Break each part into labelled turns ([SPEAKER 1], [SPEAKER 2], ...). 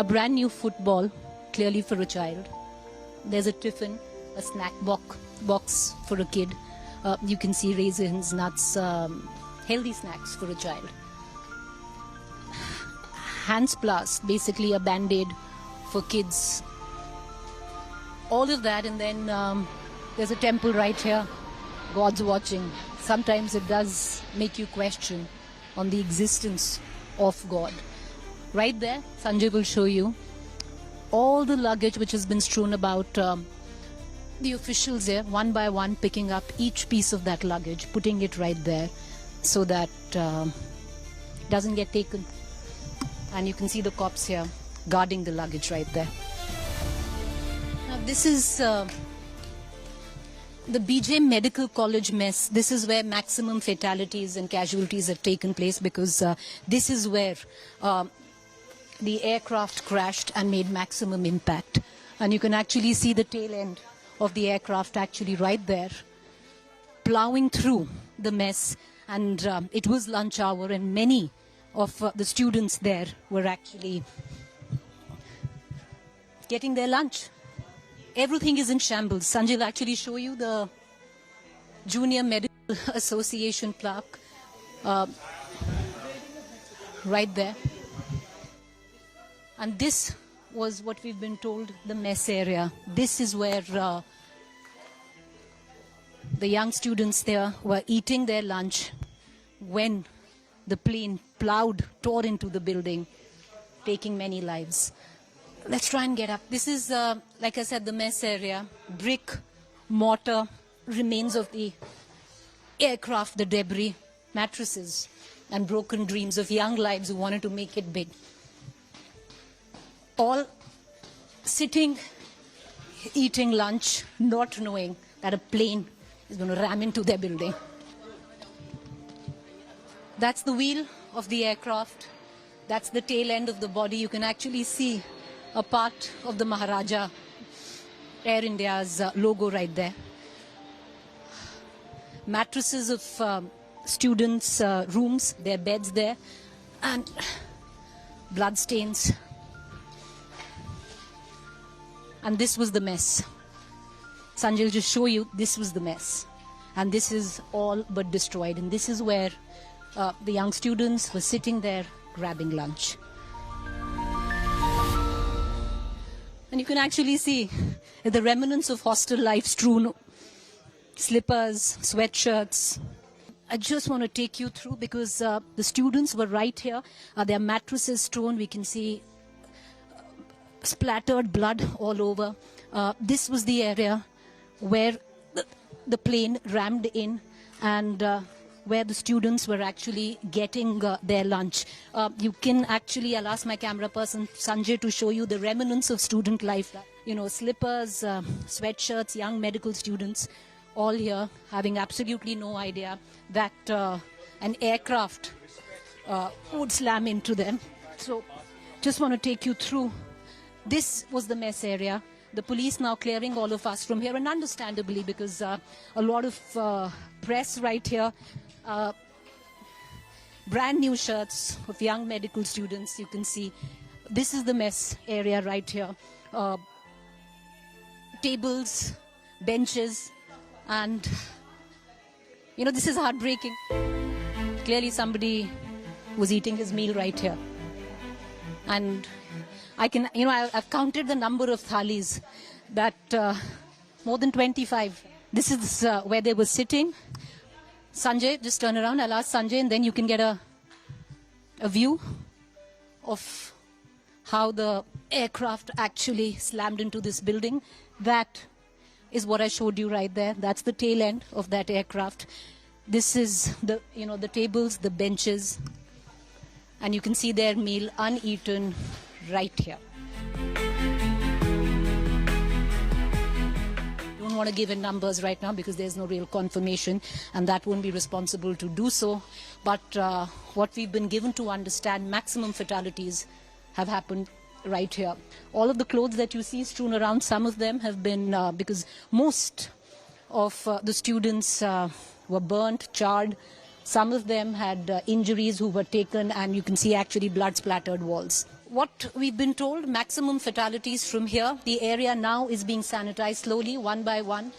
[SPEAKER 1] A brand new football, clearly for a child. There's a tiffin, a snack box for a kid. You can see raisins, nuts, healthy snacks for a child. Handsplast, basically a band-aid for kids. All of that, and then there's a temple right here. God's watching. Sometimes it does make you question on the existence of God. Right there, Sanjay will show you all the luggage which has been strewn about. The officials there, one by one, picking up each piece of that luggage, putting it right there so that it doesn't get taken. And you can see the cops here guarding the luggage right there. Now this is the BJ Medical College mess. This is where maximum fatalities and casualties have taken place, because this is where the aircraft crashed and made maximum impact. And you can actually see the tail end of the aircraft actually right there, plowing through the mess. And it was lunch hour, and many of the students there were actually getting their lunch. Everything is in shambles. Sanjay will actually show you the Junior Medical Association plaque right there. And this was what we've been told, the mess area. This is where the young students there were eating their lunch when the plane tore into the building, taking many lives. Let's try and get up. This is, like I said, the mess area. Brick, mortar, remains of the aircraft, the debris, mattresses, and broken dreams of young lives who wanted to make it big. All sitting, eating lunch, not knowing that a plane is going to ram into their building. That's the wheel of the aircraft. That's the tail end of the body. You can actually see a part of the Maharaja Air India's logo right there. Mattresses of students' rooms, their beds there, and blood stains. And this was the mess. Sanjay will just show you, this was the mess. And this is all but destroyed. And this is where the young students were sitting there grabbing lunch. And you can actually see the remnants of hostel life strewn, slippers, sweatshirts. I just want to take you through, because the students were right here. Their mattresses strewn. We can see splattered blood all over. This was the area where the plane rammed in, and where the students were actually getting their lunch. You can actually, I'll ask my camera person, Sanjay, to show you the remnants of student life. You know, slippers, sweatshirts, young medical students, all here having absolutely no idea that an aircraft would slam into them. So just want to take you through. This was the mess area. The police now clearing all of us from here, and understandably, because a lot of press right here. Brand new shirts of young medical students. You can see this is the mess area right here. Tables, benches, and you know, this is heartbreaking. Clearly somebody was eating his meal right here. And I can, you know, I've counted the number of thalis, that more than 25. This is where they were sitting. Sanjay, just turn around. I'll ask Sanjay, and then you can get a view of how the aircraft actually slammed into this building. That is what I showed you right there. That's the tail end of that aircraft. This is the, you know, the tables, the benches, and you can see their meal uneaten right here. Don't want to give in numbers right now because there's no real confirmation, and that won't be responsible to do so. But what we've been given to understand, maximum fatalities have happened right here. All of the clothes that you see strewn around, some of them have been, because most of the students were burnt, charred. Some of them had injuries who were taken, and you can see actually blood-splattered walls. what we've been told, maximum fatalities from here. The area now is being sanitized slowly, one by one.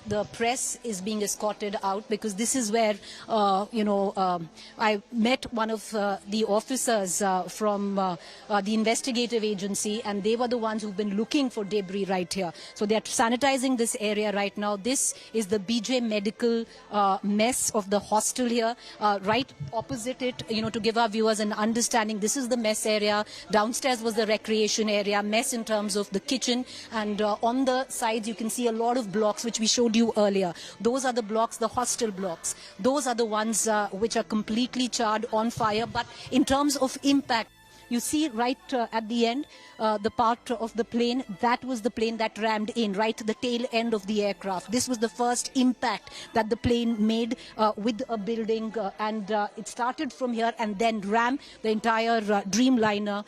[SPEAKER 1] The press is being escorted out because this is where, I met one of the officers from the investigative agency, and they were the ones who've been looking for debris right here. So they're sanitizing this area right now. This is the BJ Medical mess of the hostel here. Right opposite it, to give our viewers an understanding, this is the mess area. Downstairs was the recreation area, mess in terms of the kitchen. And on the sides, you can see a lot of blocks, which we showed you earlier. Those are the blocks, the hostel blocks. Those are the ones which are completely charred, on fire. But in terms of impact, you see right at the end, the part of the plane, that was the plane that rammed in, right to the tail end of the aircraft. This was the first impact that the plane made with a building, and it started from here and then rammed. The entire Dreamliner,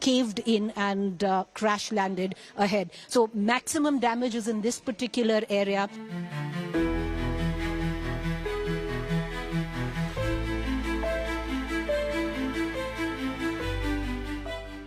[SPEAKER 1] caved in and crash landed ahead. So maximum damages in this particular area.